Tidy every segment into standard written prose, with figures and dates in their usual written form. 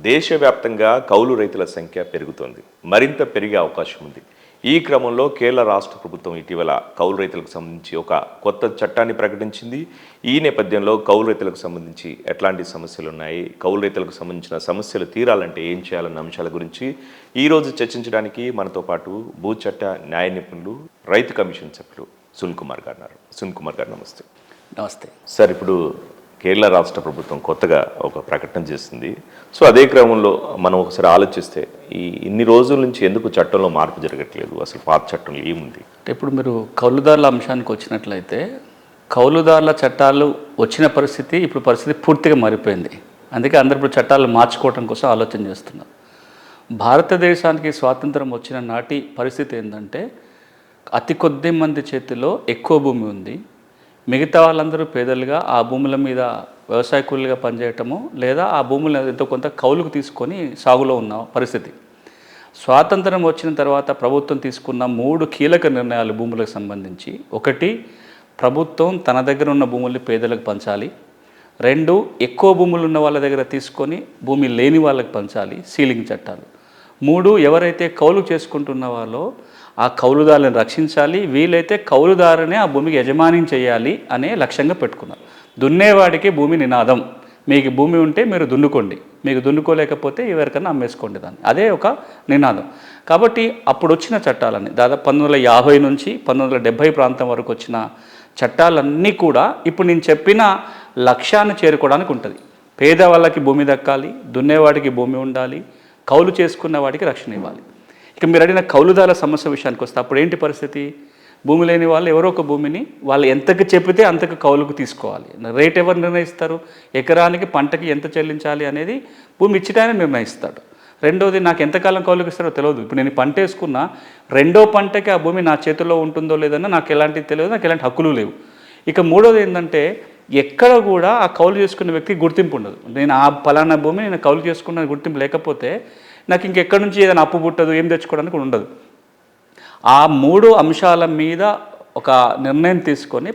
దేశవ్యాప్తంగా కౌలు రైతుల సంఖ్య పెరుగుతోంది. మరింత పెరిగే అవకాశం ఉంది. ఈ క్రమంలో కేరళ రాష్ట్ర ప్రభుత్వం ఇటీవల కౌలు రైతులకు సంబంధించి ఒక కొత్త చట్టాన్ని ప్రకటించింది. ఈ నేపథ్యంలో కౌలు రైతులకు సంబంధించి ఎట్లాంటి సమస్యలు ఉన్నాయి, కౌలు రైతులకు సంబంధించిన సమస్యలు తీరాలంటే ఏం చేయాలన్న అంశాల గురించి ఈరోజు చర్చించడానికి మనతో పాటు భూచట్ట న్యాయ నిపుణులు, రైతు కమిషన్ సభ్యులు సునీల్ కుమార్ గారు ఉన్నారు. సునీల్ కుమార్ గారు నమస్తే. నమస్తే సార్, ఇప్పుడు కేరళ రాష్ట్ర ప్రభుత్వం కొత్తగా ఒక ప్రకటన చేసింది. సో అదే క్రమంలో మనం ఒకసారి ఆలోచిస్తే ఇన్ని రోజుల నుంచి ఎందుకు చట్టంలో మార్పు జరగట్లేదు? అసలు పాత చట్టంలో ఏముంది? ఇప్పుడు మీరు కౌలుదారుల అంశానికి వచ్చినట్లయితే కౌలుదారుల చట్టాలు వచ్చిన పరిస్థితి ఇప్పుడు పరిస్థితి పూర్తిగా మారిపోయింది. అందుకే అందరూ ఇప్పుడు చట్టాలు మార్చుకోవడం కోసం ఆలోచన చేస్తున్నారు. భారతదేశానికి స్వాతంత్రం వచ్చిన నాటి పరిస్థితి ఏంటంటే అతి కొద్ది మంది చేతిలో ఎక్కువ భూమి ఉంది. మిగతా వాళ్ళందరూ పేదలుగా ఆ భూముల మీద వ్యవసాయ కూలీలుగా పనిచేయటము లేదా ఆ భూములు ఎంతో కొంత కౌలుకు తీసుకొని సాగులో ఉన్న పరిస్థితి. స్వాతంత్రం వచ్చిన తర్వాత ప్రభుత్వం తీసుకున్న 3 కీలక నిర్ణయాలు భూములకు సంబంధించి: 1, ప్రభుత్వం తన దగ్గర ఉన్న భూముల్ని పేదలకు పంచాలి. 2, ఎక్కువ భూములు ఉన్న వాళ్ళ దగ్గర తీసుకొని భూమి లేని వాళ్ళకి పంచాలి, సీలింగ్ చట్టాలు. 3, ఎవరైతే కౌలు చేసుకుంటున్న వాళ్ళో ఆ కౌలుదారులను రక్షించాలి, వీలైతే కౌలుదారునే ఆ భూమికి యజమాని చేయాలి అనే లక్ష్యంగా పెట్టుకున్నారు. దున్నేవాడికి భూమి నినాదం. మీకు భూమి ఉంటే మీరు దున్నుకోండి, మీకు దున్నుకోలేకపోతే ఎవరికన్నా అమ్మేసుకోండి దాన్ని. అదే ఒక నినాదం. కాబట్టి అప్పుడు వచ్చిన చట్టాలన్నీ దాదాపు 1950 నుంచి 1970 ప్రాంతం వరకు వచ్చిన చట్టాలన్నీ కూడా ఇప్పుడు నేను చెప్పిన లక్ష్యాన్ని చేరుకోవడానికి ఉంటుంది. పేదవాళ్ళకి భూమి దక్కాలి, దున్నేవాడికి భూమి ఉండాలి, కౌలు చేసుకున్న వాడికి రక్షణ ఇవ్వాలి. ఇక మీరు అడిగిన కౌలుదారుల సమస్య విషయానికి వస్తే అప్పుడు ఏంటి పరిస్థితి? భూమి లేని వాళ్ళు ఎవరో ఒక భూమిని వాళ్ళు ఎంతకు చెప్పితే అంతకు కౌలుకు తీసుకోవాలి. రేట్ ఎవరు నిర్ణయిస్తారు? ఎకరానికి పంటకి ఎంత చెల్లించాలి అనేది భూమి ఇచ్చిటానే నిర్ణయిస్తాడు. రెండోది, నాకు ఎంతకాలం కౌలుకు ఇస్తారో తెలియదు. ఇప్పుడు నేను పంట వేసుకున్నా రెండో పంటకి ఆ భూమి నా చేతిలో ఉంటుందో లేదన్నా నాకు ఎలాంటిది తెలియదు, నాకు ఎలాంటి హక్కులు లేవు. ఇక మూడోది ఏంటంటే ఎక్కడ కూడా ఆ కౌలు చేసుకున్న వ్యక్తికి గుర్తింపు ఉండదు. నేను ఆ ఫలానా భూమి నేను కౌలు చేసుకున్న గుర్తింపు లేకపోతే నాకు ఇంకెక్కడి నుంచి ఏదైనా అప్పు పుట్టదు, ఏం తెచ్చుకోవడానికి ఉండదు. ఆ 3 అంశాల మీద ఒక నిర్ణయం తీసుకొని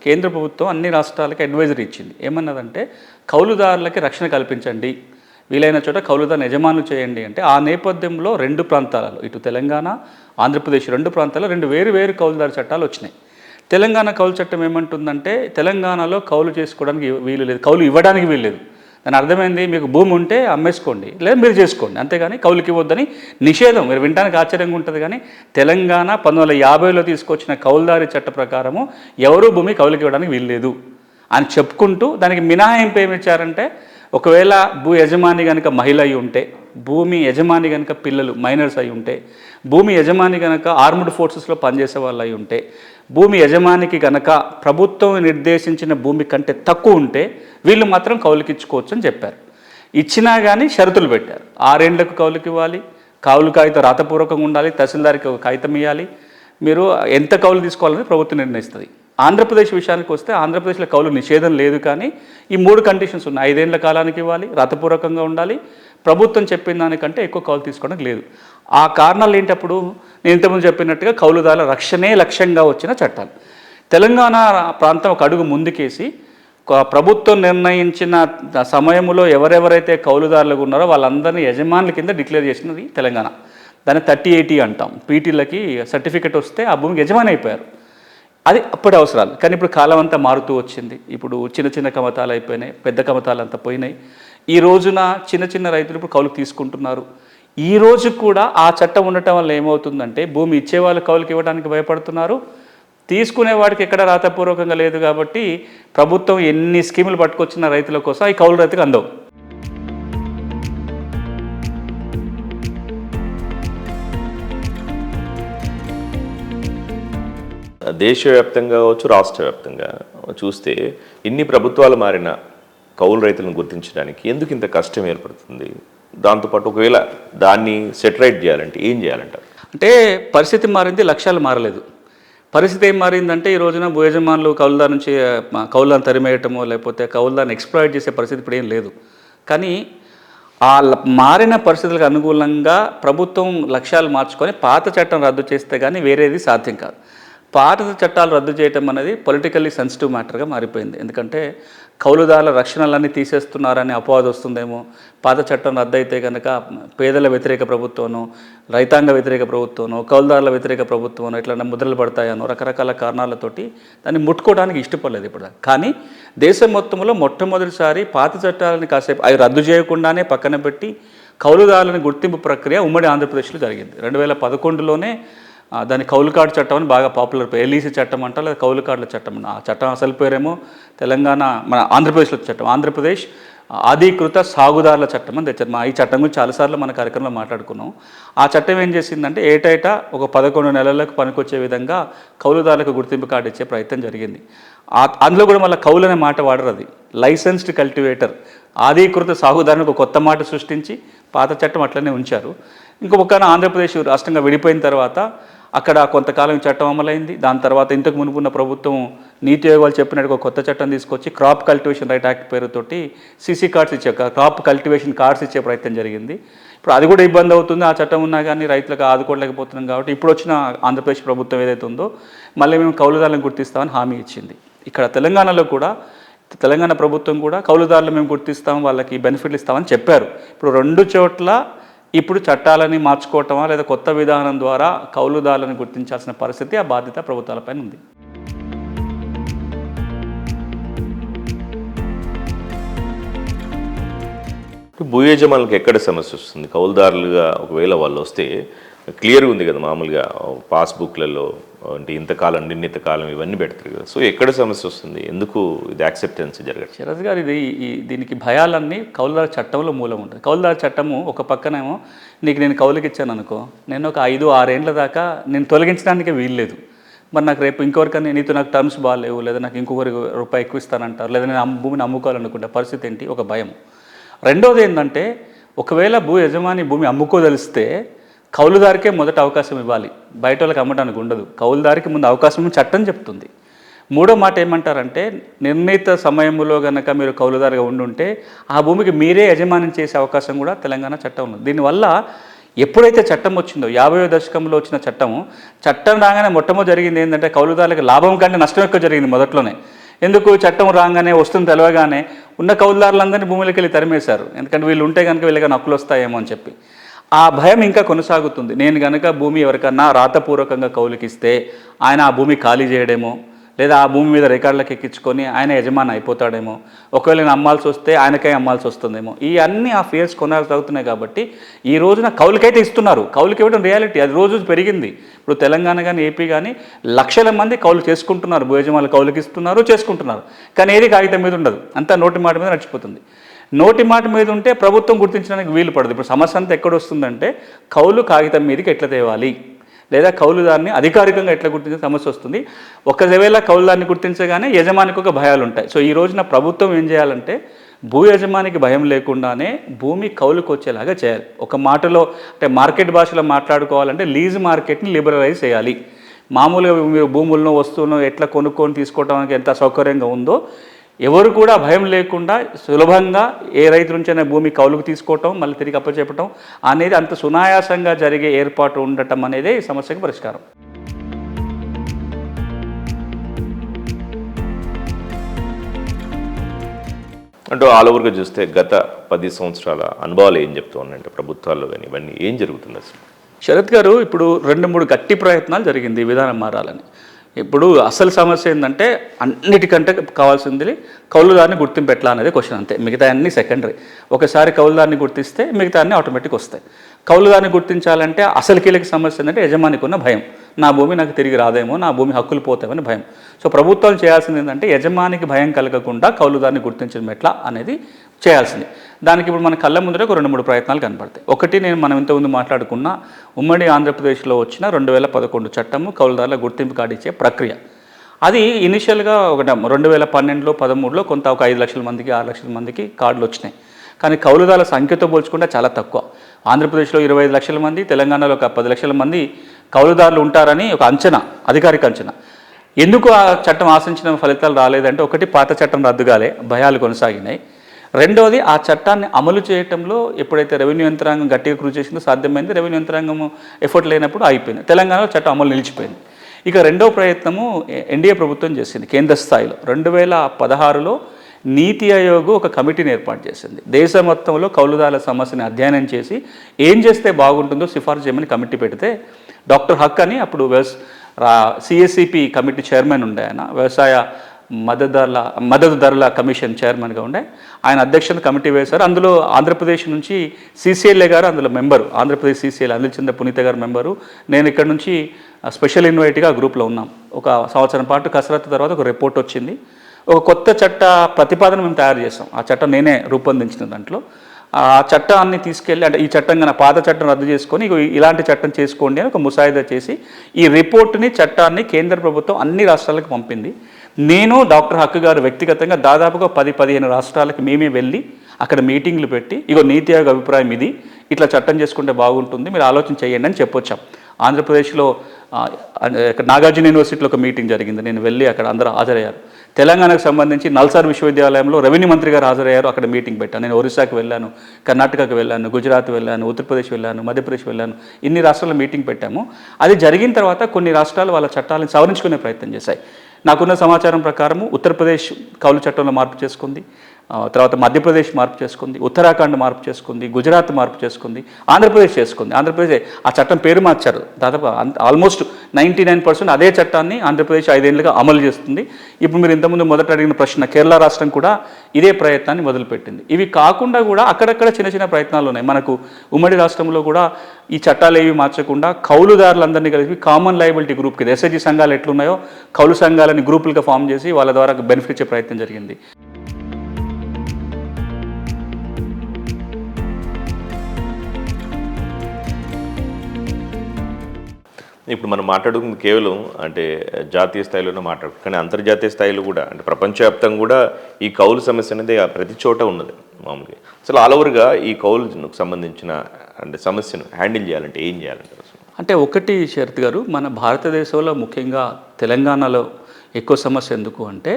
కేంద్ర ప్రభుత్వం అన్ని రాష్ట్రాలకి అడ్వైజరీ ఇచ్చింది. ఏమన్నదంటే కౌలుదారులకి రక్షణ కల్పించండి, వీలైన చోట కౌలుదారుని యజమానులు చేయండి. అంటే ఆ నేపథ్యంలో 2 ప్రాంతాలలో, ఇటు తెలంగాణ, ఆంధ్రప్రదేశ్ 2 ప్రాంతాల్లో 2 వేరు కౌలుదారు చట్టాలు వచ్చినాయి. తెలంగాణ కౌలు చట్టం ఏమంటుందంటే తెలంగాణలో కౌలు చేసుకోవడానికి వీలు లేదు, కౌలు ఇవ్వడానికి వీలు లేదు. దాని అర్థమైంది, మీకు భూమి ఉంటే అమ్మేసుకోండి లేదా మీరు చేసుకోండి, అంతేగాని కౌలుకి ఇవ్వద్దని నిషేధం. మీరు వినడానికి ఆశ్చర్యంగా ఉంటుంది, కానీ తెలంగాణ 1950లో తీసుకొచ్చిన కౌలుదారి చట్ట ప్రకారము ఎవరూ భూమి కౌలుకి ఇవ్వడానికి వీల్లేదు అని చెప్పుకుంటూ దానికి మినహాయింపు ఏమి ఇచ్చారంటే, ఒకవేళ భూ యజమాని కనుక మహిళ అయి ఉంటే, భూమి యజమాని కనుక పిల్లలు మైనర్స్ అయి ఉంటే, భూమి యజమాని కనుక ఆర్మ్డ్ ఫోర్సెస్లో పనిచేసే వాళ్ళు అయి ఉంటే, భూమి యజమానికి కనుక ప్రభుత్వం నిర్దేశించిన భూమి కంటే తక్కువ ఉంటే వీళ్ళు మాత్రం కౌలుకిచ్చుకోవచ్చు అని చెప్పారు. ఇచ్చినా కానీ షరతులు పెట్టారు. 6 ఏళ్లకు కౌలుకి ఇవ్వాలి, కౌలు కాగితం రాతపూర్వకంగా ఉండాలి, తహసీల్దార్కి ఒక కాగితం ఇవ్వాలి, మీరు ఎంత కౌలు తీసుకోవాలని ప్రభుత్వం నిర్ణయిస్తుంది. ఆంధ్రప్రదేశ్ విషయానికి వస్తే ఆంధ్రప్రదేశ్లో కౌలు నిషేధం లేదు, కానీ ఈ 3 కండిషన్స్ ఉన్నాయి. 5 ఏళ్ల కాలానికి ఇవ్వాలి, రాతపూర్వకంగా ఉండాలి, ప్రభుత్వం చెప్పిన దానికంటే ఎక్కువ కౌలు తీసుకోవడానికి లేదు. ఆ కారణాలు ఏంటప్పుడు నేను ఇంతకుముందు చెప్పినట్టుగా కౌలుదారుల రక్షణే లక్ష్యంగా వచ్చిన చట్టాలు. తెలంగాణ ప్రాంతం ఒక అడుగు ముందుకేసి ప్రభుత్వం నిర్ణయించిన సమయంలో ఎవరెవరైతే కౌలుదారులుగా ఉన్నారో వాళ్ళందరినీ యజమానుల కింద డిక్లేర్ చేసినది తెలంగాణ. దాన్ని 3080 అంటాం. పీటీలకి సర్టిఫికెట్ వస్తే ఆ భూమికి యజమాని అయిపోయారు. అది అప్పటి అవసరాలు. కానీ ఇప్పుడు కాలం అంతా మారుతూ వచ్చింది. ఇప్పుడు చిన్న కమతాలు అయిపోయినాయి, పెద్ద కమతాలు అంతా పోయినాయి. ఈ రోజున చిన్న రైతులు ఇప్పుడు కౌలుకు తీసుకుంటున్నారు. ఈ రోజు కూడా ఆ చట్టం ఉండటం వల్ల ఏమవుతుందంటే భూమి ఇచ్చేవాళ్ళు కౌలుకి ఇవ్వడానికి భయపడుతున్నారు, తీసుకునేవాడికి ఎక్కడ రాతపూర్వకంగా లేదు. కాబట్టి ప్రభుత్వం ఎన్ని స్కీములు పట్టుకొచ్చిన రైతుల కోసం ఈ కౌలు రైతుకు అందవు. దేశవ్యాప్తంగా కావచ్చు, రాష్ట్ర వ్యాప్తంగా చూస్తే ఇన్ని ప్రభుత్వాలు మారిన కౌలు రైతులను గుర్తించడానికి ఎందుకు ఇంత కష్టం ఏర్పడుతుంది? దాంతోపాటు ఒకవేళ దాన్ని సెటరైట్ చేయాలంటే ఏం చేయాలంటారు? అంటే పరిస్థితి మారింది, లక్ష్యాలు మారలేదు. పరిస్థితి ఏం మారిందంటే ఈ రోజున భూ యజమానులు కౌలుదారు నుంచి కౌలుదాన్ని తరిమేయటమో లేకపోతే కౌలుదాన్ని ఎక్స్‌ప్లాయిట్ చేసే పరిస్థితి ఇప్పుడు ఏం లేదు. కానీ ఆ మారిన పరిస్థితులకు అనుగుణంగా ప్రభుత్వం లక్ష్యాలు మార్చుకొని పాత చట్టం రద్దు చేస్తే కానీ వేరేది సాధ్యం కాదు. పాత చట్టాలు రద్దు చేయటం అనేది పొలిటికల్లీ సెన్సిటివ్ మ్యాటర్గా మారిపోయింది. ఎందుకంటే కౌలుదారుల రక్షణలన్నీ తీసేస్తున్నారని అపవాదు వస్తుందేమో, పాత చట్టం రద్దయితే కనుక పేదల వ్యతిరేక ప్రభుత్వమో, రైతాంగ వ్యతిరేక ప్రభుత్వమో, కౌలుదారుల వ్యతిరేక ప్రభుత్వమో ఇట్లా ముద్రలు పడతాయనో రకరకాల కారణాలతోటి దాన్ని ముట్టుకోవడానికి ఇష్టపడలేదు ఇప్పుడు. కానీ దేశం మొత్తంలో మొట్టమొదటిసారి పాత చట్టాలని కాసేపు అవి రద్దు చేయకుండానే పక్కన పెట్టి కౌలుదారులని గుర్తింపు ప్రక్రియ ఉమ్మడి ఆంధ్రప్రదేశ్లో జరిగింది. 2011లోనే దాని కౌలు కార్డు చట్టం అని బాగా పాపులర్ పేరు, ఎల్ఈసి చట్టం అంటారు, లేదా కౌలు కార్డుల చట్టం. ఆ చట్టం అసలు పేరేమో తెలంగాణ మన ఆంధ్రప్రదేశ్లో చట్టం, ఆంధ్రప్రదేశ్ అధీకృత సాగుదారుల చట్టం అని తెచ్చారు. ఈ చట్టం గురించి చాలాసార్లు మన కార్యక్రమంలో మాట్లాడుకున్నాం. ఆ చట్టం ఏం చేసిందంటే ఏటైటా ఒక 11 నెలలకు పనికొచ్చే విధంగా కౌలుదారులకు గుర్తింపు కార్డు ఇచ్చే ప్రయత్నం జరిగింది. అందులో కూడా మళ్ళీ కౌలు అనే మాట వాడరు, అది లైసెన్స్డ్ కల్టివేటర్, అధీకృత సాగుదారుని ఒక కొత్త మాట సృష్టించి పాత చట్టం అట్లనే ఉంచారు. ఇంకొక ఆంధ్రప్రదేశ్ రాష్ట్రంగా విడిపోయిన తర్వాత అక్కడ కొంతకాలం చట్టం అమలైంది. దాని తర్వాత ఇంతకు మునుపున్న ప్రభుత్వం నీతి ఆయోగాలు చెప్పినట్టు ఒక కొత్త చట్టం తీసుకొచ్చి క్రాప్ కల్టివేషన్ రైట్ యాక్ట్ పేరుతోటి సీసీ కార్డ్స్ ఇచ్చే, క్రాప్ కల్టివేషన్ కార్డ్స్ ఇచ్చే ప్రయత్నం జరిగింది. ఇప్పుడు అది కూడా ఇబ్బంది అవుతుంది. ఆ చట్టం ఉన్నా కానీ రైతులకు ఆదుకోలేకపోతున్నాం కాబట్టి ఇప్పుడు వచ్చిన ఆంధ్రప్రదేశ్ ప్రభుత్వం ఏదైతే ఉందో మళ్ళీ మేము కౌలుదారులను గుర్తిస్తామని హామీ ఇచ్చింది. ఇక్కడ తెలంగాణలో కూడా తెలంగాణ ప్రభుత్వం కూడా కౌలుదారులు మేము గుర్తిస్తాం, వాళ్ళకి బెనిఫిట్లు ఇస్తామని చెప్పారు. ఇప్పుడు 2 చోట్ల ఇప్పుడు చట్టాలని మార్చుకోవటమా లేదా కొత్త విధానం ద్వారా కౌలుదారులను గుర్తించాల్సిన పరిస్థితి, ఆ బాధ్యత ప్రభుత్వాలపైన ఉంది. భూ యజమానులకు ఎక్కడ సమస్య వస్తుంది? కౌలుదారులుగా ఒకవేళ వాళ్ళు వస్తే క్లియర్గా ఉంది కదా, మామూలుగా పాస్బుక్లలో అంటే ఇంతకాలం నిర్ణీత కాలం ఇవన్నీ పెడతారు కదా, సో ఎక్కడ సమస్య వస్తుంది? ఎందుకు ఇది యాక్సెప్టెన్స్ జరగదు? శరత్ గారు, దీనికి భయాలన్నీ కౌలుదారు చట్టంలో మూలం ఉంటుంది. కౌలుదారు చట్టము ఒక పక్కనేమో నేను కౌలుకి ఇచ్చాను అనుకో, నేను ఒక 5-6 ఏళ్ళ దాకా నేను తొలగించడానికి వీల్లేదు. మరి నాకు రేపు ఇంకొకరికన్నా నీతో నాకు టర్మ్స్ బాగాలేవు, లేదా నాకు ఇంకొకరికి రూపాయి ఎక్కువ ఇస్తానంటారు, లేదా నేను భూమిని అమ్ముకోవాలనుకుంటే పరిస్థితి ఏంటి, ఒక భయం. రెండోది ఏంటంటే ఒకవేళ భూ యజమాని భూమి అమ్ముకోదలిస్తే కౌలుదారికే మొదట అవకాశం ఇవ్వాలి, బయట వాళ్ళకి అమ్మడానికి ఉండదు. కౌలుదారికి ముందు అవకాశం చట్టం చెప్తుంది. మూడో మాట ఏమంటారంటే నిర్ణీత సమయంలో కనుక మీరు కౌలుదారుగా ఉండుంటే ఆ భూమికి మీరే యజమానం చేసే అవకాశం కూడా తెలంగాణ చట్టం ఉంది. దీనివల్ల ఎప్పుడైతే చట్టం వచ్చిందో 50వ దశకంలో వచ్చిన చట్టం రాగానే మొట్టమొదటి జరిగింది ఏంటంటే కౌలుదారులకు లాభం కంటే నష్టం ఎక్కువ జరిగింది మొదట్లోనే. ఎందుకు? చట్టం రాగానే వస్తుంది తెలవగానే ఉన్న కౌలుదారులందరినీ భూములకి వెళ్ళి తరిమేశారు. ఎందుకంటే వీళ్ళు ఉంటే కనుక వీళ్ళకి హక్కులు వస్తాయేమో అని చెప్పి. ఆ భయం ఇంకా కొనసాగుతుంది. నేను కనుక భూమి ఎవరికన్నా రాతపూర్వకంగా కౌలుకిస్తే ఆయన ఆ భూమి ఖాళీ చేయడేమో, లేదా ఆ భూమి మీద రికార్డులకు ఎక్కించుకొని ఆయన యజమాని అయిపోతాడేమో, ఒకవేళ నేను అమ్మాల్సి వస్తే ఆయనకై అమ్మాల్సి వస్తుందేమో, ఈ అన్ని ఆ ఫియర్స్ కొనసాగుతున్నాయి. కాబట్టి ఈ రోజున కౌలుకైతే ఇస్తున్నారు, కౌలుకి ఇవ్వడం రియాలిటీ, అది రోజు పెరిగింది. ఇప్పుడు తెలంగాణ కానీ ఏపీ కానీ లక్షల మంది కౌలు చేసుకుంటున్నారు, భూ యజమానులు కౌలుకి ఇస్తున్నారు, చేసుకుంటున్నారు. కానీ ఏది కాగితం మీద ఉండదు, అంతా నోటి మాట మీద నడిచిపోతుంది. నోటి మాట మీద ఉంటే ప్రభుత్వం గుర్తించడానికి వీలు పడదు. ఇప్పుడు సమస్య అంతా ఎక్కడొస్తుందంటే కౌలు కాగితం మీదకి ఎట్లా తేవాలి, లేదా కౌలుదారిని అధికారికంగా ఎట్లా గుర్తించే సమస్య వస్తుంది. ఒకవేళ కౌలుదారిని గుర్తించగానే యజమానికి ఒక భయాలు ఉంటాయి. సో ఈ రోజున ప్రభుత్వం ఏం చేయాలంటే భూ యజమానికి భయం లేకుండానే భూమి కౌలుకు వచ్చేలాగా చేయాలి. ఒక మాటలో అంటే మార్కెట్ భాషలో మాట్లాడుకోవాలంటే లీజ్ మార్కెట్ని లిబరలైజ్ చేయాలి. మామూలుగా మీరు భూములను వస్తువులను ఎట్లా కొనుక్కొని తీసుకోవడానికి ఎంత సౌకర్యంగా ఉందో ఎవరు కూడా భయం లేకుండా సులభంగా ఏ రైతు నుంచైనా భూమి కౌలుకు తీసుకోవటం మళ్ళీ తిరిగి అప్పచెప్పటం అనేది అంత సునాయాసంగా జరిగే ఏర్పాటు ఉండటం అనేదే ఈ సమస్యకు పరిష్కారం. అంటే ఆల్ ఓవర్గా చూస్తే గత 10 సంవత్సరాల అనుభవాలు ఏం చెప్తూ ఉన్నాయంటే ప్రభుత్వాల్లో కానీ ఇవన్నీ ఏం జరుగుతుంది అసలు? శరత్ గారు, ఇప్పుడు 2-3 గట్టి ప్రయత్నాలు జరిగింది ఈ విధానం మారాలని. ఇప్పుడు అసలు సమస్య ఏంటంటే అన్నిటికంటే కావాల్సింది కౌలుదారిని గుర్తింపు ఎట్లా అనేది క్వశ్చన్, అంతే. మిగతా అన్నీ సెకండరీ. ఒకసారి కౌలుదారిని గుర్తిస్తే మిగతా అన్నీ ఆటోమేటిక్ వస్తాయి. కౌలుదారిని గుర్తించాలంటే అసలు కీలక సమస్య ఏంటంటే యజమానికి ఉన్న భయం, నా భూమి నాకు తిరిగి రాదేమో, నా భూమి హక్కులు పోతామని భయం. సో ప్రభుత్వం చేయాల్సింది ఏంటంటే యజమానికి భయం కలగకుండా కౌలుదారిని గుర్తించడం ఎట్లా అనేది చేయాల్సింది. దానికి ఇప్పుడు మన కళ్ళ ముందర ఒక 2-3 ప్రయత్నాలు కనపడతాయి. ఒకటి, మనం ఇంతకుముందు మాట్లాడుకున్న ఉమ్మడి ఆంధ్రప్రదేశ్లో వచ్చిన 2011 చట్టము కౌలుదారుల గుర్తింపు కార్డు ఇచ్చే ప్రక్రియ. అది ఇనిషియల్గా 2012లో 13లో కొంత ఒక 5 లక్షల మందికి 6 లక్షల మందికి కార్డులు వచ్చినాయి. కానీ కౌలుదారుల సంఖ్యతో పోల్చుకుంటే చాలా తక్కువ. ఆంధ్రప్రదేశ్లో 25 లక్షల మంది, తెలంగాణలో ఒక 10 లక్షల మంది కౌలుదారులు ఉంటారని ఒక అంచనా, అధికారిక అంచనా. ఎందుకు ఆ చట్టం ఆశించిన ఫలితాలు రాలేదంటే ఒకటి, పాత చట్టం రద్దుగాలే, భయాలు కొనసాగినాయి. రెండోది, ఆ చట్టాన్ని అమలు చేయటంలో ఎప్పుడైతే రెవెన్యూ యంత్రాంగం గట్టిగా కృషి చేసిందో సాధ్యమైంది, రెవెన్యూ యంత్రాంగం ఎఫర్ట్ లేనప్పుడు అయిపోయింది. తెలంగాణలో చట్టం అమలు నిలిచిపోయింది. ఇక రెండో ప్రయత్నము ఎన్డీఏ ప్రభుత్వం చేసింది కేంద్ర స్థాయిలో. 2016లో నీతి ఆయోగ్ ఒక కమిటీని ఏర్పాటు చేసింది. దేశం మొత్తంలో కౌలుదారుల సమస్యని అధ్యయనం చేసి ఏం చేస్తే బాగుంటుందో సిఫార్సు చేయమని కమిటీ పెడితే డాక్టర్ హక్ అని అప్పుడు సిఎస్సిపి కమిటీ చైర్మన్ ఉండే, ఆయన వ్యవసాయ మద్దతు ధరల కమిషన్ చైర్మన్గా ఉండే, ఆయన అధ్యక్షత కమిటీ వేశారు. అందులో ఆంధ్రప్రదేశ్ నుంచి సిసిఎల్ఏ గారు అందులో మెంబరు, ఆంధ్రప్రదేశ్ సిసిఎల్ అనిల్ చంద్ర పునీత గారు మెంబరు, నేను ఇక్కడ నుంచి స్పెషల్ ఇన్వైట్గా గ్రూప్లో ఉన్నాం. ఒక సంవత్సరం పాటు కసరత్తు తర్వాత ఒక రిపోర్ట్ వచ్చింది. ఒక కొత్త చట్ట ప్రతిపాదన మేము తయారు చేసాం. ఆ చట్టం నేనే రూపొందించిన దాంట్లో ఆ చట్టాన్ని తీసుకెళ్ళి, అంటే ఈ చట్టం కన్నా పాత చట్టం రద్దు చేసుకొని ఇలాంటి చట్టం చేసుకోండి అని ఒక ముసాయిదా చేసి ఈ రిపోర్ట్ని చట్టాన్ని కేంద్ర ప్రభుత్వం అన్ని రాష్ట్రాలకు పంపింది. నేను డాక్టర్ హక్ గారు వ్యక్తిగతంగా దాదాపుగా 10-15 రాష్ట్రాలకు మేమే వెళ్ళి అక్కడ మీటింగ్లు పెట్టి నీతి ఆయోగ్ అభిప్రాయం ఇది, ఇట్లా చట్టం చేసుకుంటే బాగుంటుంది, మీరు ఆలోచన చేయండి అని చెప్పొచ్చాం. ఆంధ్రప్రదేశ్లో నాగార్జున యూనివర్సిటీలో ఒక మీటింగ్ జరిగింది, నేను వెళ్ళి అక్కడ అందరూ హాజరయ్యారు. తెలంగాణకు సంబంధించి నల్సార్ విశ్వవిద్యాలయంలో రెవెన్యూ మంత్రి గారు హాజరయ్యారు, అక్కడ మీటింగ్ పెట్టాను. నేను ఒరిస్సాకి వెళ్ళాను, కర్ణాటకకు వెళ్ళాను, గుజరాత్ వెళ్ళాను, ఉత్తరప్రదేశ్ వెళ్ళాను, మధ్యప్రదేశ్ వెళ్ళాను. ఇన్ని రాష్ట్రాల్లో మీటింగ్ పెట్టాము. అది జరిగిన తర్వాత కొన్ని రాష్ట్రాలు వాళ్ళ చట్టాలను సవరించుకునే ప్రయత్నం చేశాయి. నాకున్న సమాచారం ప్రకారము ఉత్తరప్రదేశ్ కౌలు చట్టంలో మార్పు చేసుకుంది, తర్వాత మధ్యప్రదేశ్ మార్పు చేసుకుంది, ఉత్తరాఖండ్ మార్పు చేసుకుంది, గుజరాత్ మార్పు చేసుకుంది, ఆంధ్రప్రదేశ్ చేసుకుంది. ఆంధ్రప్రదేశ్ ఆ చట్టం పేరు మార్చారు. దాదాపు ఆల్మోస్ట్ 99% అదే చట్టాన్ని ఆంధ్రప్రదేశ్ 5 ఏళ్ళుగా అమలు చేస్తుంది. ఇప్పుడు మీరు ఇంతకుముందు మొదట అడిగిన ప్రశ్న, కేరళ రాష్ట్రం కూడా ఇదే ప్రయత్నాన్ని మొదలుపెట్టింది. ఇవి కాకుండా కూడా అక్కడక్కడ చిన్న చిన్న ప్రయత్నాలు ఉన్నాయి. మనకు ఉమ్మడి రాష్ట్రంలో కూడా ఈ చట్టాలు ఏవి మార్చకుండా కౌలుదారులందరినీ కలిపి కామన్ లయబిలిటీ గ్రూప్కి, ఎస్ఐజి సంఘాలు ఎట్లున్నాయో కౌలు సంఘాలని గ్రూపులుగా ఫామ్ చేసి వాళ్ళ ద్వారా బెనిఫిట్ ఇచ్చే ప్రయత్నం జరిగింది. ఇప్పుడు మనం మాట్లాడుకుంది కేవలం అంటే జాతీయ స్థాయిలోనే కానీ అంతర్జాతీయ స్థాయిలో కూడా, అంటే ప్రపంచవ్యాప్తంగా కూడా ఈ కౌలు సమస్య అనేది ప్రతి చోట ఉన్నది మామూలుగా. అసలు ఆల్ ఓవర్గా ఈ కౌలుకు సంబంధించిన అంటే సమస్యను హ్యాండిల్ చేయాలంటే ఏం చేయాలంటారు? అంటే ఒకటి శరత్ గారు, మన భారతదేశంలో ముఖ్యంగా తెలంగాణలో ఎక్కువ సమస్య ఎందుకు అంటే,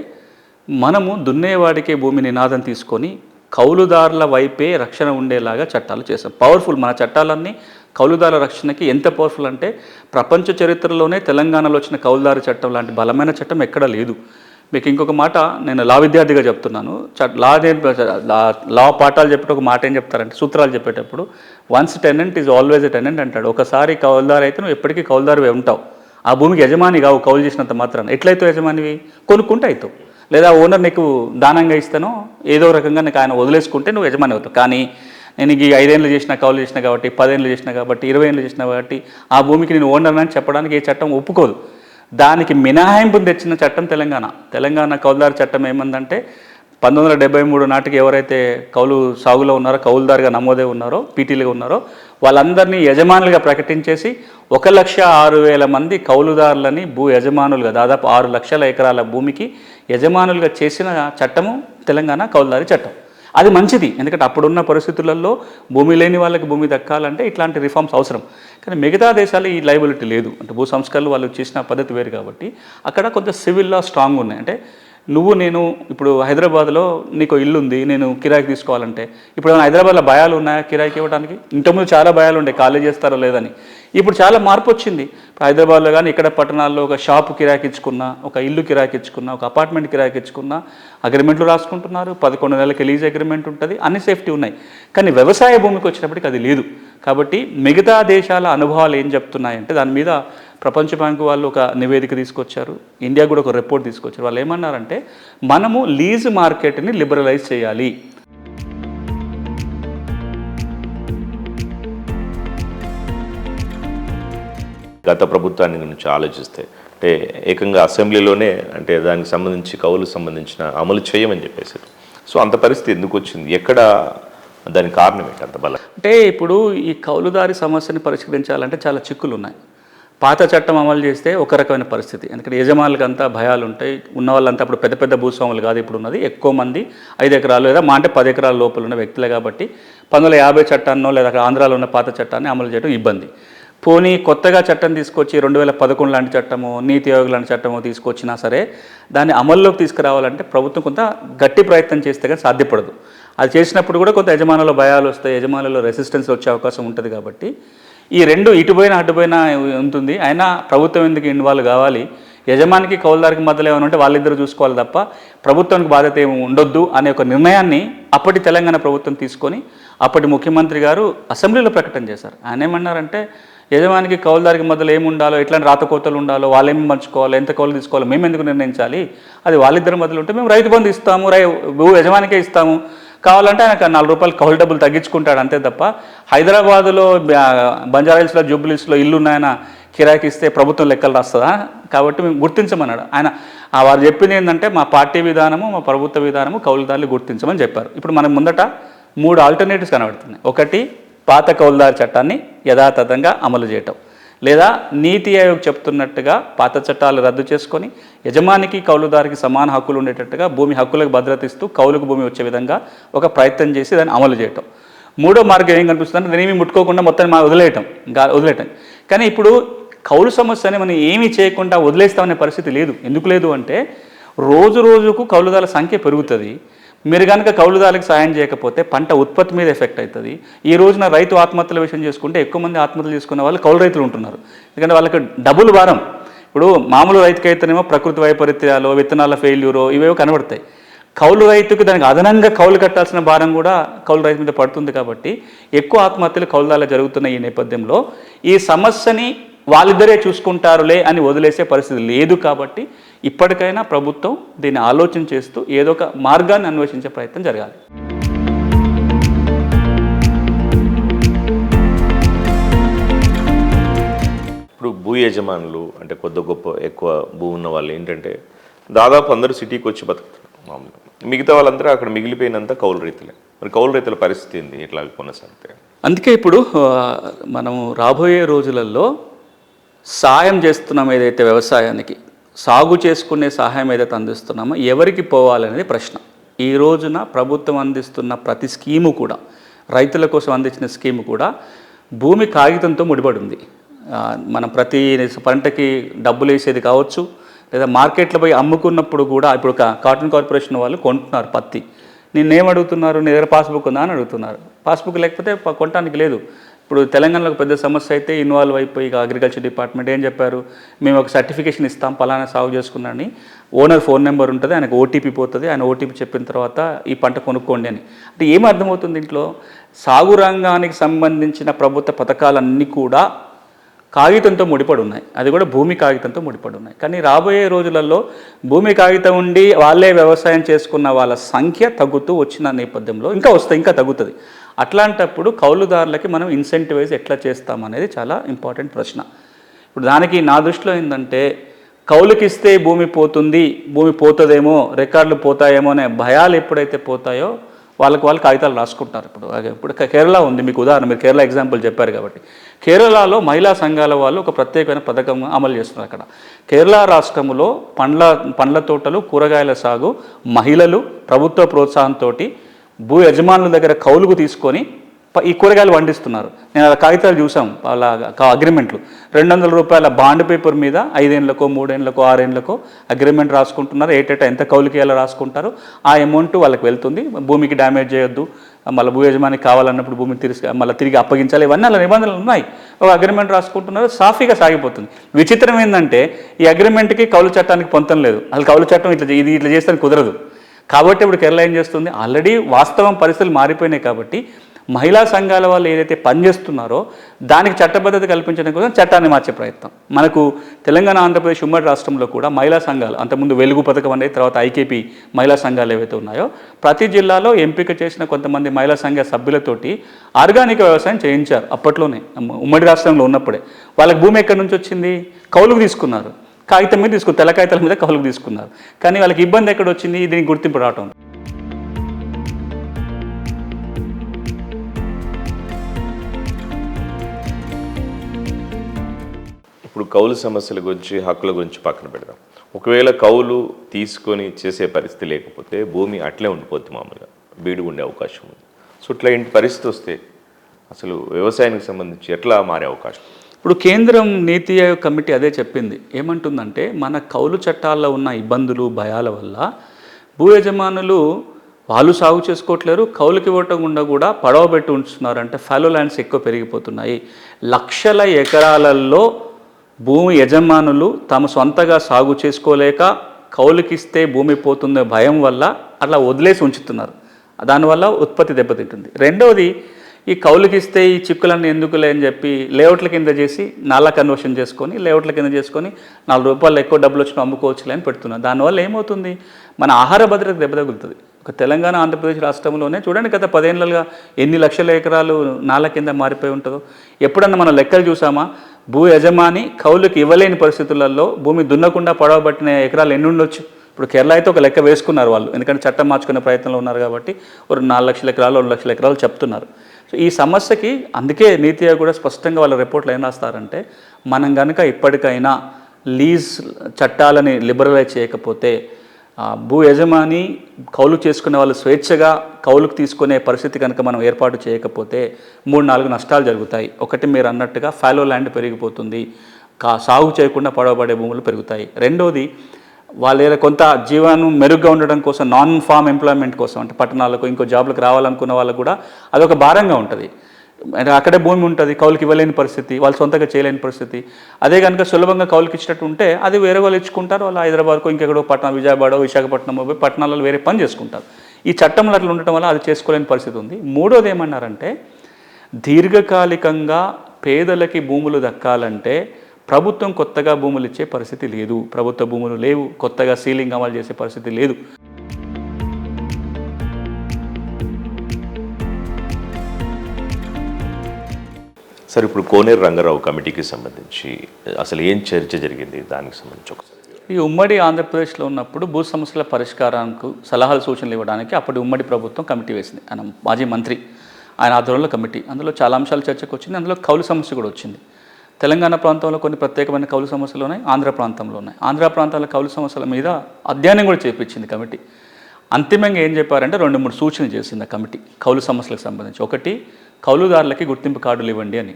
మనము దున్నేవాడికే భూమి నినాదం తీసుకొని కౌలుదారుల వైపే రక్షణ ఉండేలాగా చట్టాలు చేస్తాం. పవర్ఫుల్ మన చట్టాలన్నీ కౌలుదారుల రక్షణకి ఎంత పవర్ఫుల్ అంటే, ప్రపంచ చరిత్రలోనే తెలంగాణలో వచ్చిన కౌలుదారు చట్టం లాంటి బలమైన చట్టం ఎక్కడా లేదు. మీకు ఇంకొక మాట, నేను లా విద్యార్థిగా చెప్తున్నాను. లా పాఠాలు చెప్పేటప్పుడు ఒక మాట ఏం చెప్తారంటే, సూత్రాలు చెప్పేటప్పుడు once tenant is always a tenant అంటాడు. ఒకసారి కౌలుదారు అయితే నువ్వు ఎప్పటికీ కౌలుదారువే ఉంటావు. ఆ భూమికి యజమాని కావు కౌలు చేసినంత మాత్రాన. ఎట్లయితే యజమానివి? కొనుక్కుంటే అవుతావు, లేదా ఓనర్ నీకు దానంగా ఇస్తానో ఏదో రకంగా నీకు ఆయన వదిలేసుకుంటే నువ్వు యజమాని అవుతావు. కానీ నేను ఈ 5 ఏళ్ళు చేసిన కౌలు చేసిన కాబట్టి, 10 ఏళ్ళు చేసిన కాబట్టి, 20 ఏళ్ళు చేసిన కాబట్టి ఆ భూమికి నేను ఓనర్ అని చెప్పడానికి ఏ చట్టం ఒప్పుకోదు. దానికి మినహాయింపును తెచ్చిన చట్టం తెలంగాణ కౌలుదారు చట్టం ఏమందంటే, 1973 నాటికి ఎవరైతే కౌలు సాగులో ఉన్నారో, కౌలుదారుగా నమోదే ఉన్నారో, పీటీలుగా ఉన్నారో వాళ్ళందరినీ యజమానులుగా ప్రకటించేసి 1,06,000 మంది కౌలుదారులని భూ యజమానులుగా, దాదాపు 6 లక్షల ఎకరాల భూమికి యజమానులుగా చేసిన చట్టము తెలంగాణ కౌలుదారి చట్టం. అది మంచిది, ఎందుకంటే అప్పుడున్న పరిస్థితులలో భూమి లేని వాళ్ళకి భూమి దక్కాలంటే ఇట్లాంటి రిఫార్మ్స్ అవసరం. కానీ మిగతా దేశాలు ఈ లయబిలిటీ లేదు. అంటే భూ సంస్కరణలు వాళ్ళు చేసిన పద్ధతి వేరు కాబట్టి అక్కడ కొంచెం సివిల్ లా స్ట్రాంగ్ ఉన్నాయి. అంటే నేను ఇప్పుడు హైదరాబాద్లో నీకు ఇల్లు ఉంది, నేను కిరాయికి తీసుకోవాలంటే, ఇప్పుడు ఏమైనా హైదరాబాద్లో భయాలు ఉన్నాయా కిరాయికి ఇవ్వడానికి? ఇంతకుముందు చాలా భయాలు ఉండే, ఖాళీ చేస్తారో లేదని. ఇప్పుడు చాలా మార్పు వచ్చింది. హైదరాబాద్లో కానీ ఇక్కడ పట్టణాల్లో ఒక షాపు కిరాయికి ఇచ్చుకున్నా, ఒక ఇల్లు కిరాయికి ఇచ్చుకున్నా, ఒక అపార్ట్మెంట్ కిరాయికి ఇచ్చుకున్నా అగ్రిమెంట్లు రాసుకుంటున్నారు. 11 నెలలకి లీజ్ అగ్రిమెంట్ ఉంటుంది, అన్ని సేఫ్టీ ఉన్నాయి. కానీ వ్యవసాయ భూమికి వచ్చినప్పటికీ అది లేదు. కాబట్టి మిగతా దేశాల అనుభవాలు ఏం చెప్తున్నాయంటే, దాని మీద ప్రపంచ బ్యాంకు వాళ్ళు ఒక నివేదిక తీసుకొచ్చారు, ఇండియా కూడా ఒక రిపోర్ట్ తీసుకొచ్చారు. వాళ్ళు ఏమన్నారంటే, మనము లీజ్ మార్కెట్ని లిబరలైజ్ చేయాలి. గత ప్రభుత్వాన్ని గురించి ఆలోచిస్తే, అంటే ఏకంగా అసెంబ్లీలోనే అంటే దానికి సంబంధించి కౌలుకు సంబంధించిన అమలు చేయమని చెప్పేసారు. సో అంత పరిస్థితి ఎందుకు వచ్చింది? ఎక్కడ దానికి కారణం ఏంటి అంత బలం? అంటే ఇప్పుడు ఈ కౌలుదారి సమస్యని పరిష్కరించాలంటే చాలా చిక్కులు ఉన్నాయి. పాత చట్టం అమలు చేస్తే ఒక రకమైన పరిస్థితి, ఎందుకంటే యజమానులకు అంతా భయాలు ఉంటాయి. ఉన్న వాళ్ళంతా అప్పుడు పెద్ద పెద్ద భూస్వాములు కాదు, ఇప్పుడు ఉన్నది ఎక్కువ మంది 5 ఎకరాలు లేదా అంటే 10 ఎకరాల లోపల ఉన్న వ్యక్తులే. కాబట్టి 1950 చట్టాన్నో లేదా ఆంధ్రాలో ఉన్న పాత చట్టాన్ని అమలు చేయడం ఇబ్బంది. పోనీ కొత్తగా చట్టం తీసుకొచ్చి 2011 లాంటి చట్టము, నీతి ఆయోగ్ లాంటి చట్టము తీసుకొచ్చినా సరే దాన్ని అమల్లోకి తీసుకురావాలంటే ప్రభుత్వం కొంత గట్టి ప్రయత్నం చేస్తే కానీ సాధ్యపడదు. అది చేసినప్పుడు కూడా కొంత యజమానుల భయాలు వస్తాయి, యజమానుల రెసిస్టెన్స్ వచ్చే అవకాశం ఉంటుంది. కాబట్టి ఈ రెండు ఇటుపోయినా అటుపోయినా ఉంటుంది. అయినా ప్రభుత్వం ఎందుకు ఇన్వాల్వ్ కావాలి? యజమానికి కౌలుదారికి మధ్యలో ఏమైనా ఉంటే వాళ్ళిద్దరూ చూసుకోవాలి తప్ప ప్రభుత్వానికి బాధ్యత ఏమి ఉండొద్దు అనే ఒక నిర్ణయాన్ని అప్పటి తెలంగాణ ప్రభుత్వం తీసుకొని అప్పటి ముఖ్యమంత్రి గారు అసెంబ్లీలో ప్రకటన చేశారు. ఆయన ఏమన్నారంటే యజమానికి కౌలుదారికి మధ్యలో ఏమి ఉండాలో, ఎట్లాంటి రాతకోతలు ఉండాలో, వాళ్ళు ఏమి పంచుకోవాలో, ఎంత కౌలు తీసుకోవాలో మేము ఎందుకు నిర్ణయించాలి, అది వాళ్ళిద్దరి మధ్యలో ఉంటే మేము రైతు బంధు ఇస్తాము, యజమానికే ఇస్తాము, కావాలంటే ఆయనకు 4 రూపాయలు కౌలు డబ్బులు తగ్గించుకుంటాడు అంతే తప్ప హైదరాబాదులో బంజారాహిల్స్లో జూబ్లీస్లో ఇల్లు ఉన్నాయన కిరాయికి ఇస్తే ప్రభుత్వం లెక్కలు రాస్తుందా, కాబట్టి మేము గుర్తించమన్నాడు ఆయన. వారు చెప్పింది ఏంటంటే మా పార్టీ విధానము మా ప్రభుత్వ విధానము కౌలుదారులు గుర్తించమని చెప్పారు. ఇప్పుడు మనకు ముందట 3 ఆల్టర్నేటివ్స్ కనబడుతున్నాయి. ఒకటి, పాత కౌలుదారు చట్టాన్ని యథాతథంగా అమలు చేయటం, లేదా నీతి ఆయోగ్ చెప్తున్నట్టుగా పాత చట్టాలు రద్దు చేసుకొని యజమానికి కౌలుదారికి సమాన హక్కులు ఉండేటట్టుగా భూమి హక్కులకు భద్రత ఇస్తూ కౌలుకు భూమి వచ్చే విధంగా ఒక ప్రయత్నం చేసి దాన్ని అమలు చేయటం. మూడో మార్గం ఏం కనిపిస్తుందంటే దాన్ని ముట్టుకోకుండా మొత్తం వదిలేయటం. కానీ ఇప్పుడు కౌలు సమస్యని మనం ఏమీ చేయకుండా వదిలేస్తామనే పరిస్థితి లేదు. ఎందుకు లేదు అంటే రోజు రోజుకు కౌలుదారుల సంఖ్య పెరుగుతుంది. మీరు కనుక కౌలుదారులకు సాయం చేయకపోతే పంట ఉత్పత్తి మీద ఎఫెక్ట్ అవుతుంది. ఈ రోజున రైతు ఆత్మహత్యల విషయం చేసుకుంటే ఎక్కువ మంది ఆత్మహత్యలు చేసుకునే వాళ్ళు కౌలు రైతులు ఉంటున్నారు. ఎందుకంటే వాళ్ళకి డబుల్ భారం. ఇప్పుడు మామూలు రైతుకైతేనేమో ప్రకృతి వైపరీత్యాలు, విత్తనాల ఫెయిల్యూరో ఇవేవో కనబడతాయి. కౌలు రైతుకు దానికి అదనంగా కౌలు కట్టాల్సిన భారం కూడా కౌలు రైతు మీద పడుతుంది. కాబట్టి ఎక్కువ ఆత్మహత్యలు కౌలుదారులు జరుగుతున్న ఈ నేపథ్యంలో ఈ సమస్యని వాళ్ళిద్దరే చూసుకుంటారులే అని వదిలేసే పరిస్థితి లేదు. కాబట్టి ఇప్పటికైనా ప్రభుత్వం దీన్ని ఆలోచన చేస్తూ ఏదో ఒక మార్గాన్ని అన్వేషించే ప్రయత్నం జరగాలి. ఇప్పుడు భూ యజమానులు అంటే కొద్ది గొప్ప ఎక్కువ భూ ఉన్న వాళ్ళు ఏంటంటే దాదాపు అందరూ సిటీకి వచ్చి బతుకుతారు మామూలుగా, మిగతా వాళ్ళందరూ అక్కడ మిగిలిపోయినంత కౌలు రైతులే. మరి కౌలు రైతుల పరిస్థితి ఏంది, ఇట్లా కొనసాగితే? అందుకే ఇప్పుడు మనం రాబోయే రోజులలో సాయం చేస్తున్నాం ఏదైతే వ్యవసాయానికి, సాగు చేసుకునే సహాయం ఏదైతే అందిస్తున్నామో ఎవరికి పోవాలనేది ప్రశ్న. ఈ రోజున ప్రభుత్వం అందిస్తున్న ప్రతి స్కీము కూడా, రైతుల కోసం అందించిన స్కీము కూడా భూమి కాగితంతో ముడిపడి ఉంది. మనం ప్రతి పంటకి డబ్బులు వేసేది కావచ్చు, లేదా మార్కెట్లో పోయి అమ్ముకున్నప్పుడు కూడా ఇప్పుడు కాటన్ కార్పొరేషన్ వాళ్ళు కొంటున్నారు పత్తి. నిన్నేమడుగుతున్నారు, నీ దగ్గర పాస్బుక్ ఉందా అని అడుగుతున్నారు. పాస్బుక్ లేకపోతే కొనడానికి లేదు. ఇప్పుడు తెలంగాణలో పెద్ద సమస్య అయితే ఇన్వాల్వ్ అయిపోయి అగ్రికల్చర్ డిపార్ట్మెంట్ ఏం చెప్పారు, మేము ఒక సర్టిఫికేషన్ ఇస్తాం పలానా సాగు చేసుకున్నాని, ఓనర్ ఫోన్ నెంబర్ ఉంటుంది, ఆయనకు ఓటీపీ పోతుంది, ఆయన ఓటీపీ చెప్పిన తర్వాత ఈ పంట కొనుక్కోండి అని. అంటే ఏం అర్థమవుతుంది ఇంట్లో, సాగు రంగానికి సంబంధించిన ప్రభుత్వ పథకాలన్నీ కూడా కాగితంతో ముడిపడి ఉన్నాయి. అది కూడా భూమి కాగితంతో ముడిపడి ఉన్నాయి. కానీ రాబోయే రోజులలో భూమి కాగితం ఉండి వాళ్ళే వ్యవసాయం చేసుకున్న వాళ్ళ సంఖ్య తగ్గుతూ వచ్చిన నేపథ్యంలో ఇంకా తగ్గుతుంది. అట్లాంటప్పుడు కౌలుదారులకి మనం ఇన్సెంటివైజ్ ఎట్లా చేస్తామనేది చాలా ఇంపార్టెంట్ ప్రశ్న. ఇప్పుడు దానికి నా దృష్టిలో ఏంటంటే కౌలుకిస్తే భూమి పోతుందేమో, రికార్డులు పోతాయేమో అనే భయాలు ఎప్పుడైతే పోతాయో వాళ్ళు కాగితాలు రాసుకుంటారు. ఇప్పుడు కేరళ ఉంది, మీకు ఉదాహరణ, మీరు కేరళ ఎగ్జాంపుల్ చెప్పారు కాబట్టి, కేరళలో మహిళా సంఘాల వాళ్ళు ఒక ప్రత్యేకమైన పథకం అమలు చేస్తున్నారు. అక్కడ కేరళ రాష్ట్రంలో పండ్ల తోటలు, కూరగాయల సాగు మహిళలు ప్రభుత్వ ప్రోత్సాహంతో భూ యజమానుల దగ్గర కౌలుకు తీసుకొని ఈ కూరగాయలు పండిస్తున్నారు. నేను అలా కాగితాలు చూసాం, అలా అగ్రిమెంట్లు 200 రూపాయల బాండ్ పేపర్ మీద 5 ఏళ్ళకో 3 ఏళ్ళకో 6 ఏళ్ళకో అగ్రిమెంట్ రాసుకుంటున్నారు. ఏటేటా ఎంత కౌలుకి ఎలా రాసుకుంటారు, ఆ అమౌంట్ వాళ్ళకి వెళ్తుంది. భూమికి డ్యామేజ్ చేయొద్దు, మళ్ళీ భూ యజమానికి కావాలన్నప్పుడు భూమిని తిరిగి అప్పగించాలి, ఇవన్నీ అలా నిబంధనలు ఉన్నాయి. ఒక అగ్రిమెంట్ రాసుకుంటున్నారు, సాఫీగా సాగిపోతుంది. విచిత్రం ఏంటంటే ఈ అగ్రిమెంట్కి కౌలు చట్టానికి పొంతం లేదు. అసలు కౌలు చట్టం ఇట్లా చేస్తే కుదరదు. కాబట్టి ఇప్పుడు కేరళ ఏం చేస్తుంది, ఆల్రెడీ వాస్తవం పరిస్థితులు మారిపోయినాయి. కాబట్టి మహిళా సంఘాల వాళ్ళు ఏదైతే పనిచేస్తున్నారో దానికి చట్టబద్ధత కల్పించడం కోసం చట్టాన్ని మార్చే ప్రయత్నం. మనకు తెలంగాణ, ఆంధ్రప్రదేశ్ ఉమ్మడి రాష్ట్రంలో కూడా మహిళా సంఘాలు, అంతకుముందు వెలుగు పథకం అనేది, తర్వాత ఐకేపీ మహిళా సంఘాలు ఏవైతే ఉన్నాయో ప్రతి జిల్లాలో ఎంపిక చేసిన కొంతమంది మహిళా సంఘ సభ్యులతోటి ఆర్గానిక్ వ్యవసాయం చేయించారు. అప్పట్లోనే ఉమ్మడి రాష్ట్రంలో ఉన్నప్పుడే వాళ్ళకి భూమి ఎక్కడి నుంచి వచ్చింది, కౌలుకు తీసుకున్నారు. కాగితం మీద తెల్ల కాగితాల మీద కౌలుకు తీసుకున్నారు. కానీ వాళ్ళకి ఇబ్బంది ఎక్కడ వచ్చింది, దీనికి గుర్తింపు రావటం. ఇప్పుడు కౌలు సమస్యల గురించి, హక్కుల గురించి పక్కన పెడదాం. ఒకవేళ కౌలు తీసుకొని చేసే పరిస్థితి లేకపోతే భూమి అట్లే ఉండిపోద్ది, మామూలుగా బీడు ఉండే అవకాశం ఉంది. సో ఇట్లా ఇంటి పరిస్థితి వస్తే అసలు వ్యవసాయానికి సంబంధించి ఎట్లా మారే అవకాశం? ఇప్పుడు కేంద్రం నీతి ఆయోగ్ కమిటీ అదే చెప్పింది. ఏమంటుందంటే మన కౌలు చట్టాల్లో ఉన్న ఇబ్బందులు, భయాల వల్ల భూ యజమానులు వాళ్ళు సాగు చేసుకోవట్లేరు, కౌలుకి ఇవ్వకుండా కూడా పడవ పెట్టి ఉంచుతున్నారు. అంటే ఫాలో ల్యాండ్స్ ఎక్కువ పెరిగిపోతున్నాయి. లక్షల ఎకరాలలో భూమి యజమానులు తాము సొంతగా సాగు చేసుకోలేక కౌలుకిస్తే భూమి పోతుందో భయం వల్ల అట్లా వదిలేసి ఉంచుతున్నారు. దానివల్ల ఉత్పత్తి దెబ్బతింటుంది. రెండవది, ఈ కౌలుకిస్తే ఈ చిక్కులన్నీ ఎందుకులే అని చెప్పి లేఅవుట్ల కింద చేసి నాలా కన్వర్షన్ చేసుకొని లేఅవుట్ల కింద చేసుకొని ₹4 ఎక్కువ డబ్బులు వచ్చినా అమ్ముకోవచ్చులే అని పెడుతున్నారు. దానివల్ల ఏమవుతుంది, మన ఆహార భద్రత దెబ్బతగులుతుంది. ఒక తెలంగాణ ఆంధ్రప్రదేశ్ రాష్ట్రంలోనే చూడండి, గత 10 ఏళ్ళుగా ఎన్ని లక్షల ఎకరాలు నాల కింద మారిపోయి ఉంటుందో. ఎప్పుడన్నా మనం లెక్కలు చూసామా? భూ యజమాని కౌలుకి ఇవ్వలేని పరిస్థితులలో భూమి దున్నకుండా పడవబట్టిన ఎకరాలు ఎన్ని ఉండొచ్చు? ఇప్పుడు కేరళ అయితే ఒక లెక్క వేసుకున్నారు వాళ్ళు, ఎందుకంటే చట్టం మార్చుకునే ప్రయత్నంలో ఉన్నారు కాబట్టి ఒక 4 లక్షల ఎకరాలు 2 లక్షల ఎకరాలు చెప్తున్నారు. సో ఈ సమస్యకి అందుకే నీతి ఆయోగ్ కూడా స్పష్టంగా వాళ్ళ రిపోర్ట్లో ఏం రాస్తారంటే, మనం కనుక ఇప్పటికైనా లీజ్ చట్టాలని లిబరలైజ్ చేయకపోతే భూ యజమాని కౌలు చేసుకునే వాళ్ళు స్వేచ్ఛగా కౌలుకు తీసుకునే పరిస్థితి కనుక మనం ఏర్పాటు చేయకపోతే 3-4 నష్టాలు జరుగుతాయి. ఒకటి, మీరు అన్నట్టుగా ఫాలో ల్యాండ్ పెరిగిపోతుంది, సాగు చేయకుండా పడవబడే భూములు పెరుగుతాయి. రెండోది, వాళ్ళ కొంత జీవనం మెరుగ్గా ఉండడం కోసం నాన్ ఫామ్ ఎంప్లాయ్మెంట్ కోసం, అంటే పట్టణాలకు ఇంకో జాబ్లకు రావాలనుకున్న వాళ్ళకు కూడా అదొక భారంగా ఉంటుంది. అక్కడే భూమి ఉంటుంది, కౌలుకి ఇవ్వలేని పరిస్థితి, వాళ్ళు సొంతంగా చేయలేని పరిస్థితి. అదే కనుక సులభంగా కౌలుకి ఇచ్చినట్టు ఉంటే అది వేరే వాళ్ళు ఇచ్చుకుంటారు, వాళ్ళు హైదరాబాద్కో ఇంకెక్కడో విజయవాడ విశాఖపట్నం పోయి పట్టణాలలో వేరే పని చేసుకుంటారు. ఈ చట్టంలో అట్లా ఉండటం వల్ల అది చేసుకోలేని పరిస్థితి ఉంది. మూడోది ఏమన్నారంటే, దీర్ఘకాలికంగా పేదలకి భూములు దక్కాలంటే ప్రభుత్వం కొత్తగా భూములు ఇచ్చే పరిస్థితి లేదు, ప్రభుత్వ భూములు లేవు, కొత్తగా సీలింగ్ అమలు చేసే పరిస్థితి లేదు. సార్, ఇప్పుడు కోనేరు రంగారావు కమిటీకి సంబంధించి అసలు ఏం చర్చ జరిగింది, దానికి సంబంధించి ఒకసారి. ఈ ఉమ్మడి ఆంధ్రప్రదేశ్లో ఉన్నప్పుడు భూ సమస్యల పరిష్కారానికి సలహాలు సూచనలు ఇవ్వడానికి అప్పటి ఉమ్మడి ప్రభుత్వం కమిటీ వేసింది. ఆయన మాజీ మంత్రి, ఆయన ఆధ్వర్యంలో కమిటీ. అందులో చాలా అంశాలు చర్చకు వచ్చింది. అందులో కౌలు సమస్య కూడా వచ్చింది. తెలంగాణ ప్రాంతంలో కొన్ని ప్రత్యేకమైన కౌలు సమస్యలు ఉన్నాయి, ఆంధ్ర ప్రాంతంలో ఉన్నాయి. ఆంధ్ర ప్రాంతాల కౌలు సమస్యల మీద అధ్యయనం కూడా చేపించింది కమిటీ. అంతిమంగా ఏం చెప్పారంటే 2-3 సూచనలు చేసింది ఆ కమిటీ కౌలు సమస్యలకు సంబంధించి. ఒకటి, కౌలుదారులకి గుర్తింపు కార్డులు ఇవ్వండి అని.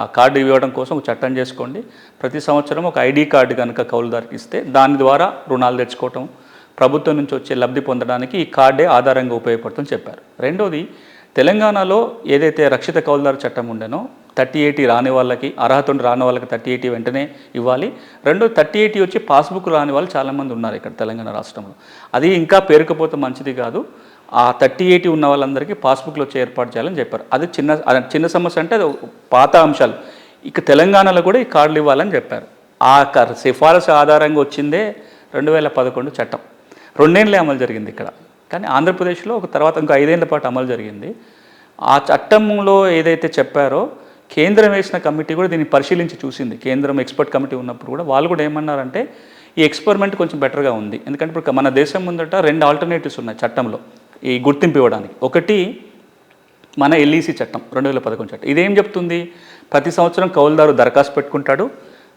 ఆ కార్డు ఇవ్వడం కోసం ఒక చట్టం చేసుకోండి. ప్రతి సంవత్సరం ఒక ఐడి కార్డు కనుక కౌలుదారుకి ఇస్తే దాని ద్వారా రుణాలు తెచ్చుకోవటం, ప్రభుత్వం నుంచి వచ్చే లబ్ధి పొందడానికి ఈ కార్డే ఆధారంగా ఉపయోగపడుతుందని చెప్పారు. రెండోది, తెలంగాణలో ఏదైతే రక్షిత కౌలుదారు చట్టం ఉండేనో 3080 రాని వాళ్ళకి, అర్హత రాని వాళ్ళకి 3080 వెంటనే ఇవ్వాలి. రెండో, 3080 వచ్చి పాస్బుక్ రాని వాళ్ళు చాలామంది ఉన్నారు ఇక్కడ తెలంగాణ రాష్ట్రంలో. అది ఇంకా పేరుకపోతే మంచిది కాదు. ఆ 3080 ఉన్న వాళ్ళందరికీ పాస్బుక్లో వచ్చి ఏర్పాటు చేయాలని చెప్పారు. అది చిన్న సమస్య, అంటే అది పాత అంశాలు. ఇక తెలంగాణలో కూడా ఈ కార్డులు ఇవ్వాలని చెప్పారు. ఆ సిఫారసు ఆధారంగా వచ్చిందే 2011 చట్టం. 2 ఏళ్ళే అమలు జరిగింది ఇక్కడ. కానీ ఆంధ్రప్రదేశ్లో ఒక తర్వాత ఇంకో 5 ఏళ్ల పాటు అమలు జరిగింది. ఆ చట్టంలో ఏదైతే చెప్పారో కేంద్రం వేసిన కమిటీ కూడా దీన్ని పరిశీలించి చూసింది. కేంద్రం ఎక్స్పర్ట్ కమిటీ ఉన్నప్పుడు కూడా వాళ్ళు కూడా ఏమన్నారంటే, ఈ ఎక్స్పెరిమెంట్ కొంచెం బెటర్గా ఉంది. ఎందుకంటే ఇప్పుడు మన దేశం ముందట 2 ఆల్టర్నేటివ్స్ ఉన్నాయి చట్టంలో ఈ గుర్తింపు ఇవ్వడానికి. ఒకటి, మన ఎల్ఈసి చట్టం 2011 చట్టం. ఇదేం చెప్తుంది, ప్రతి సంవత్సరం కౌలుదారు దరఖాస్తు పెట్టుకుంటాడు,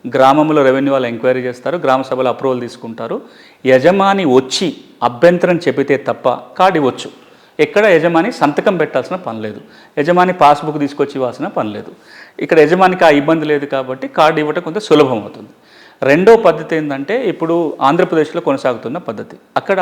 గ్రామంలో రెవెన్యూ వాళ్ళు ఎంక్వైరీ చేస్తారు, గ్రామ సభలో అప్రూవల్ తీసుకుంటారు, యజమాని వచ్చి అభ్యంతరం చెబితే తప్ప కార్డు ఇవ్వచ్చు. ఎక్కడ యజమాని సంతకం పెట్టాల్సిన పని లేదు, యజమాని పాస్బుక్ తీసుకొచ్చి ఇవ్వాల్సిన పని లేదు. ఇక్కడ యజమానికి ఆ ఇబ్బంది లేదు కాబట్టి కార్డు ఇవ్వటం కొంత సులభం అవుతుంది. రెండో పద్ధతి ఏంటంటే, ఇప్పుడు ఆంధ్రప్రదేశ్లో కొనసాగుతున్న పద్ధతి. అక్కడ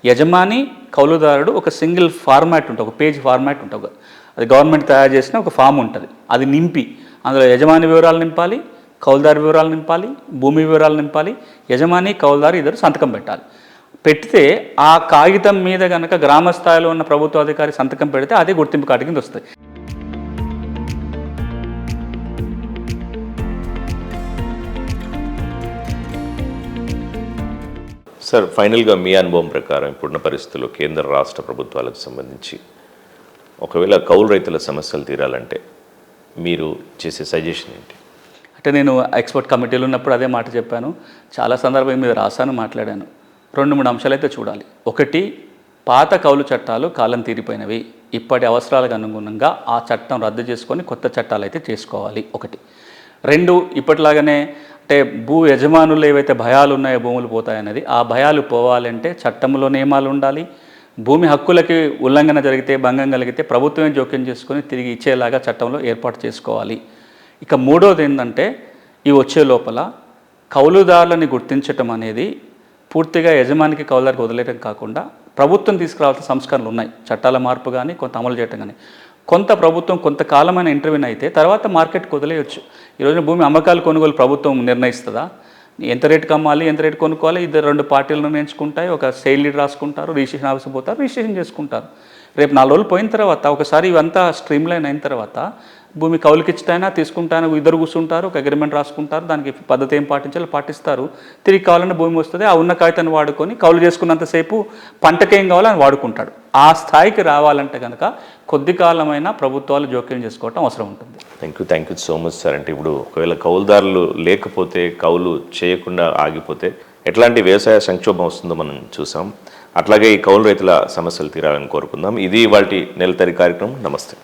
యజమాని కౌలుదారుడు ఒక సింగిల్ ఫార్మాట్ ఉంటుంది, ఒక పేజ్ ఫార్మాట్ ఉంటుంది. అది గవర్నమెంట్ తయారు చేసిన ఒక ఫామ్ ఉంటుంది. అది నింపి అందులో యజమాని వివరాలు నింపాలి, కౌలుదారు వివరాలు నింపాలి, భూమి వివరాలు నింపాలి, యజమాని కౌలుదారు ఇద్దరు సంతకం పెట్టాలి. పెడితే ఆ కాగితం మీద కనుక గ్రామ స్థాయిలో ఉన్న ప్రభుత్వ అధికారి సంతకం పెడితే అదే గుర్తింపు కార్డు కింద వస్తుంది. సార్, ఫైనల్గా మీ అనుభవం ప్రకారం ఇప్పుడున్న పరిస్థితుల్లో కేంద్ర రాష్ట్ర ప్రభుత్వాలకు సంబంధించి ఒకవేళ కౌలు రైతుల సమస్యలు తీరాలంటే మీరు చేసే సజెషన్ ఏంటి? అంటే నేను ఎక్స్పర్ట్ కమిటీలో ఉన్నప్పుడు అదే మాట చెప్పాను, చాలా సందర్భం మీద రాశాను, మాట్లాడాను. 2-3 అంశాలు అయితే చూడాలి. ఒకటి, పాత కౌలు చట్టాలు కాలం తీరిపోయినవి, ఇప్పటి అవసరాలకు అనుగుణంగా ఆ చట్టం రద్దు చేసుకొని కొత్త చట్టాలు అయితే చేసుకోవాలి. ఒకటి. 2, ఇప్పటిలాగానే అంటే భూ యజమానులు ఏవైతే భయాలు ఉన్నాయో భూములు పోతాయనేది, ఆ భయాలు పోవాలంటే చట్టంలో నియమాలు ఉండాలి. భూమి హక్కులకి ఉల్లంఘన జరిగితే, భంగం కలిగితే ప్రభుత్వమే జోక్యం చేసుకొని తిరిగి ఇచ్చేలాగా చట్టంలో ఏర్పాటు చేసుకోవాలి. ఇక మూడోది ఏంటంటే, ఈ వచ్చే లోపల కౌలుదారులని గుర్తించటం అనేది పూర్తిగా యజమానికి కౌలుదారికి వదిలేయడం కాకుండా ప్రభుత్వం తీసుకురావాల్సిన సంస్కరణలు ఉన్నాయి, చట్టాల మార్పు కానీ కొంత అమలు చేయటం కానీ. కొంత ప్రభుత్వం కొంతకాలమైన ఇంటర్వ్యూని అయితే తర్వాత మార్కెట్కి వదిలేయచ్చు. ఈరోజున భూమి అమ్మకాలు కొనుగోలు ప్రభుత్వం నిర్ణయిస్తుందా? ఎంత రేటుకి అమ్మాలి, ఎంత రేటు కొనుక్కోవాలి, ఇద్దరు 2 పార్టీలు నిర్ణయించుకుంటాయి. ఒక సేల్ లీడ్ రాసుకుంటారు, రిజిస్ట్రేషన్ ఆఫీస్ పోతారు, రిజిస్ట్రేషన్ చేసుకుంటారు. రేపు 4 రోజులు పోయిన తర్వాత ఒకసారి ఇవంతా స్ట్రీమ్ లైన్ అయిన తర్వాత భూమి కౌలుకిచ్చిటైనా తీసుకుంటాను, ఇద్దరు కూర్చుంటారు, ఒక అగ్రిమెంట్ రాసుకుంటారు, దానికి పద్ధతి ఏం పాటించాలో పాటిస్తారు. తిరిగి కావాలన్న భూమి వస్తుంది, ఆ ఉన్న కాగితాన్ని వాడుకొని కౌలు చేసుకున్నంతసేపు పంటకేం కావాలో అని వాడుకుంటాడు. ఆ స్థాయికి రావాలంటే కనుక కొద్ది కాలమైనా ప్రభుత్వాలు జోక్యం చేసుకోవటం అవసరం ఉంటుంది. Thank you so much sir. అంటే ఇప్పుడు ఒకవేళ కౌలుదారులు లేకపోతే, కౌలు చేయకుండా ఆగిపోతే ఎట్లాంటి వ్యవసాయ సంక్షోభం వస్తుందో మనం చూసాం. అట్లాగే ఈ కౌలు రైతుల సమస్యలు తీరాలని కోరుకుందాం. ఇది ఇవాల్టి నెలతరి కార్యక్రమం. నమస్తే.